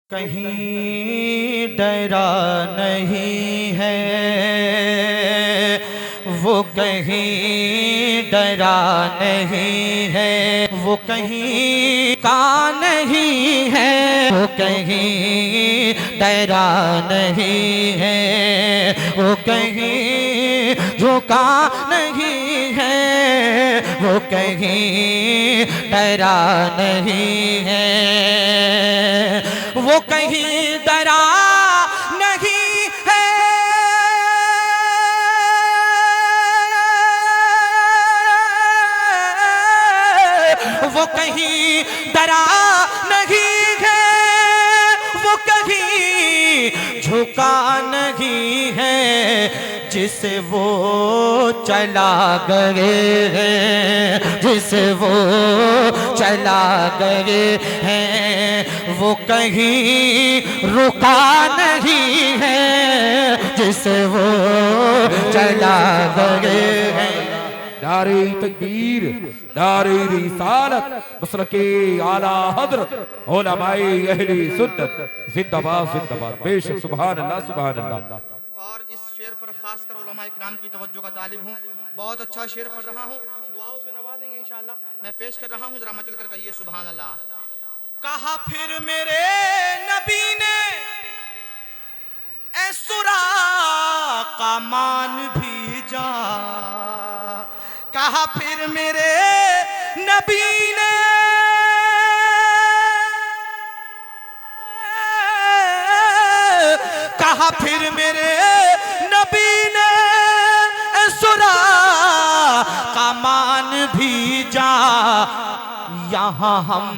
कहीं डरा नहीं है, वो कहीं डरा नहीं है, वो कहीं का नहीं है, वो कहीं डरा नहीं है, वो कहीं झुका नहीं है, वो कहीं डरा नहीं है, वो कहीं डरा नहीं है, वो कहीं डरा नहीं है, वो कहीं झुका नहीं है, जिसे वो चला गए हैं, जिसे वो चला गए हैं, वो कहीं रुका नहीं है, जिसे वो चला गए हैं। नारे तकबीर, नारे रिसालत, मसलके आला हज़रत, उलमाए अहले सुन्नत जिंदाबाद जिंदाबाद। बेशक सुभान अल्लाह सुभान अल्लाह। और इस शेर पर खासकर उलमाए इकराम की तवज्जो का तालिब हूँ। बहुत अच्छा शेर पढ़ रहा हूँ, दुआओं से नवाजेंगे इंशाअल्लाह। मैं पेश कर रहा हूँ, जरा मचल कर कहिए सुभान अल्लाह। कहा फिर मेरे नबी ने ऐ सुरा का मान भी जा, कहा फिर मेरे नबी ने कहा फिर मेरे नबी ने सुरा का मान भी जा, यहाँ हम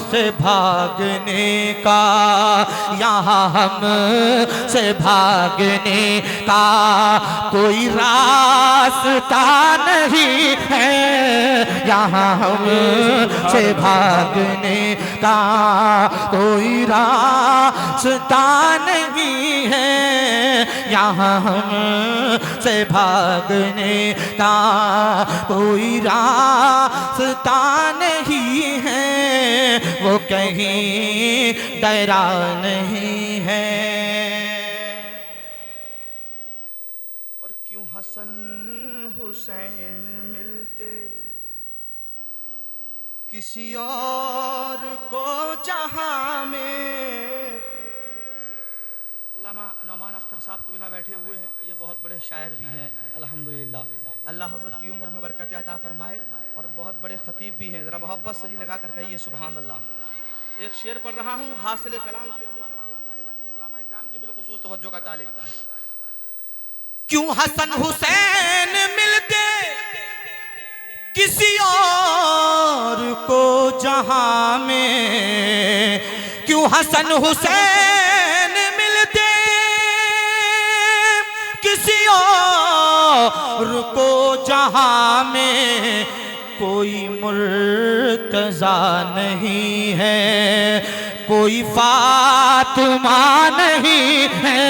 से भागने का, यहाँ हम से भागने का कोई रास्ता नहीं है, यहाँ हम से भागने का कोई रास्ता नहीं है, यहाँ हम से भागने का कोई रास्ता नहीं है, वो कहीं डरा नहीं है। और क्यों हसन हुसैन मिलते किसी और को जहां में। अल्लामा नौमान अख्तर साहब तो बैठे हुए हैं, ये बहुत बड़े शायर भी हैं अल्हम्दुलिल्लाह। अल्लाह हज़रत की उम्र में बरकत अता फरमाए, और बहुत बड़े खतीब भी हैं। ज़रा मोहब्बत से जी लगा कर कहिए सुभान अल्लाह। एक शेर पढ़ रहा हूँ, हासिल कलाम उलमा इकराम की बिलखुसूस तवज्जो का तालिब। क्यों हसन हुसैन मिलते किसी और को जहां में, क्यों हसन हुसैन मिलते किसी और को जहां में, कोई मुर्तज़ा नहीं है, कोई फातिमा नहीं है,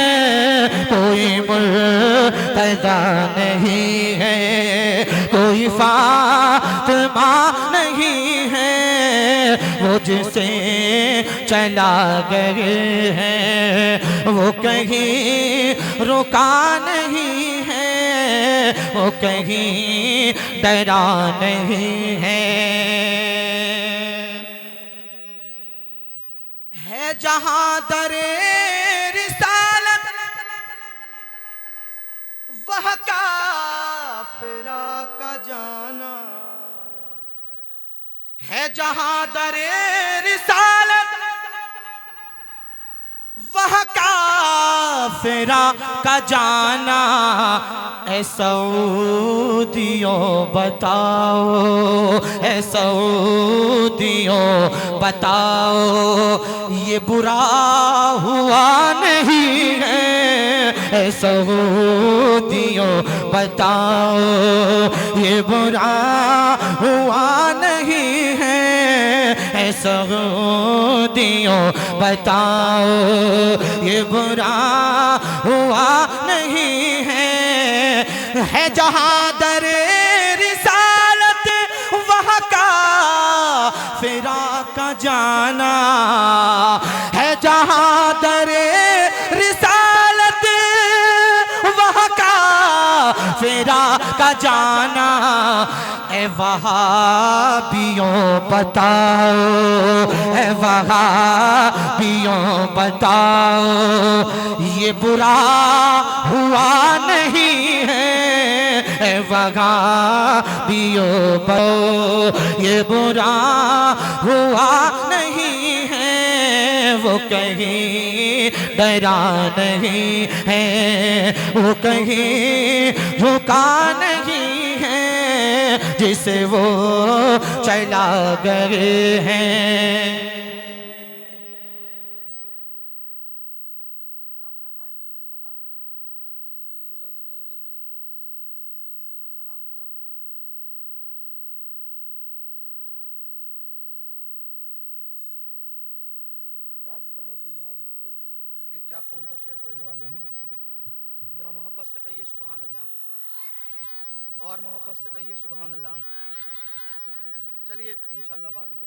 कोई मुर्तज़ा नहीं है, कोई फातिमा नहीं है, वो जिसे चला गए हैं, वो कहीं रुका नहीं है, वो कहीं डरा नहीं है जहां दरे रिसालत वह काफिरा का जाना है, जहां दरे रिसालत वह काफिरा का जाना। ऐ सऊदियों बताओ, ऐ सऊदियों बताओ, ये बुरा हुआ नहीं है, ऐ सऊदियों बताओ, ये बुरा हुआ नहीं है, ऐ सऊदियों बताओ, ये बुरा हुआ नहीं है जहां दरे रिसालत वहाँ का फिरा का जाना है, जहां दरे रिसालत वहाँ का फेरा का जाना। ए वहाबियों बताओ, ए वहाबियों बताओ, ये बुरा हुआ नहीं है। ए वहाबियों बताओ, ये बुरा हुआ नहीं है। वो कहीं डरा नहीं है, वो कहीं झुका नहीं है, जिसे वो चला गए हैं। इंतजार तो करना चाहिए आदमी को कि क्या कौन सा शेर पढ़ने वाले हैं। जरा मोहब्बत से कहिए सुभान अल्लाह, और मोहब्बत से कहिए सुभान अल्लाह। चलिए इंशाअल्लाह बाद में